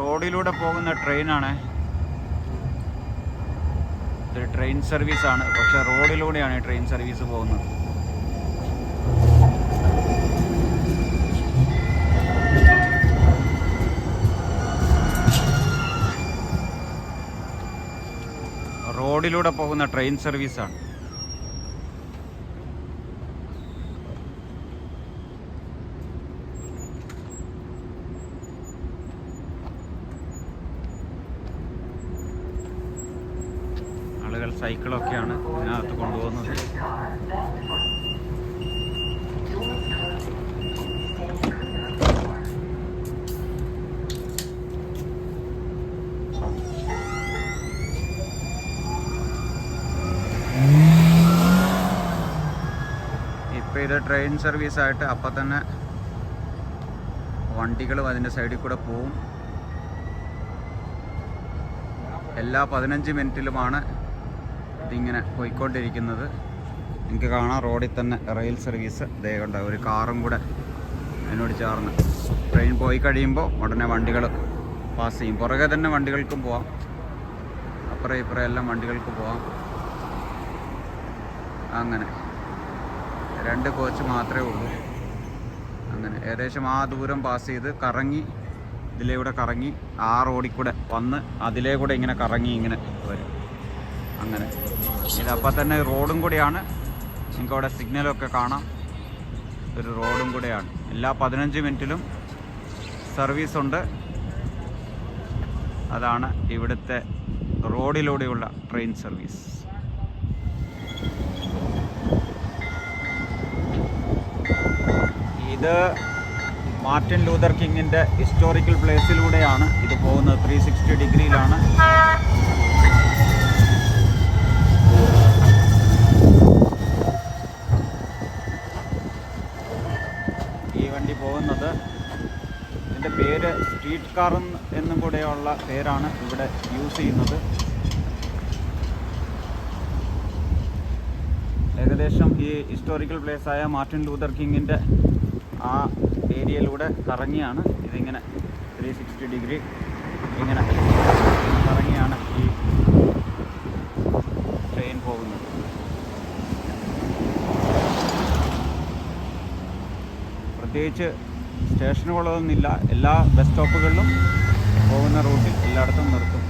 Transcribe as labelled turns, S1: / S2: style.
S1: റോഡിലൂടെ പോകുന്ന ട്രെയിനാണ്. ഇതൊരു ട്രെയിൻ സർവീസാണ്, പക്ഷെ റോഡിലൂടെയാണ് ഈ ട്രെയിൻ സർവീസ് പോകുന്നത്. റോഡിലൂടെ പോകുന്ന ട്രെയിൻ സർവീസാണ്. ആളുകൾ സൈക്കിളൊക്കെയാണ് ഇതിനകത്ത് കൊണ്ടുപോകുന്നത്. ഇപ്പോൾ ഇത് ട്രെയിൻ സർവീസായിട്ട് അപ്പം തന്നെ വണ്ടികളും അതിൻ്റെ സൈഡിൽ കൂടെ പോവും. എല്ലാ 15 മിനിറ്റിലുമാണ് ഇതിങ്ങനെ പോയിക്കൊണ്ടിരിക്കുന്നത്. നിങ്ങൾക്ക് കാണാം റോഡിൽ തന്നെ റെയിൽ സർവീസ് ദേ കൊണ്ട് ഒരു കാറും കൂടെ അതിനോട് ചേർന്ന്. ട്രെയിൻ പോയി കഴിയുമ്പോൾ ഉടനെ വണ്ടികൾ പാസ് ചെയ്യും. പുറകെ തന്നെ വണ്ടികൾക്കും പോവാം, അപ്പുറം ഇപ്പുറം എല്ലാം വണ്ടികൾക്ക് പോവാം. അങ്ങനെ 2 കോച്ച് മാത്രമേ ഉള്ളൂ. അങ്ങനെ ഏകദേശം ആ ദൂരം പാസ് ചെയ്ത് കറങ്ങി ഇതിലൂടെ കറങ്ങി ആ റോഡിൽ കൂടെ വന്ന് അതിലേ കൂടെ ഇങ്ങനെ കറങ്ങി ഇങ്ങനെ വരും. അങ്ങനെ ഇതപ്പം തന്നെ റോഡും കൂടെയാണ്. നിങ്ങൾക്ക് അവിടെ സിഗ്നലൊക്കെ കാണാം. ഒരു റോഡും കൂടെയാണ്. എല്ലാ 15 മിനിറ്റിലും സർവീസുണ്ട്. അതാണ് ഇവിടുത്തെ റോഡിലൂടെയുള്ള ട്രെയിൻ സർവീസ്. ഇത് മാർട്ടിൻ ലൂതർ കിങ്ങിൻ്റെ ഹിസ്റ്റോറിക്കൽ പ്ലേസിലൂടെയാണ് ഇത് പോകുന്നത്. 360 ഡിഗ്രിയിലാണ്. ഈ വണ്ടി പോകുന്നത്. ഇതിൻ്റെ പേര് സ്ട്രീറ്റ് കാർ എന്നും കൂടെയുള്ള പേരാണ് ഇവിടെ യൂസ് ചെയ്യുന്നത്. ഏകദേശം ഈ ഹിസ്റ്റോറിക്കൽ പ്ലേസായ മാർട്ടിൻ ലൂതർ കിങ്ങിൻ്റെ ആ ഏരിയയിലൂടെ കറങ്ങിയാണ് ഇതിങ്ങനെ 360 ഡിഗ്രി ഇങ്ങനെ കറങ്ങിയാണ് ഈ ട്രെയിൻ പോകുന്നത്. പ്രത്യേകിച്ച് സ്റ്റേഷനുകളൊന്നുമില്ല. എല്ലാ ബസ് സ്റ്റോപ്പുകളിലും പോകുന്ന റൂട്ടിൽ എല്ലായിടത്തും നിർത്തും.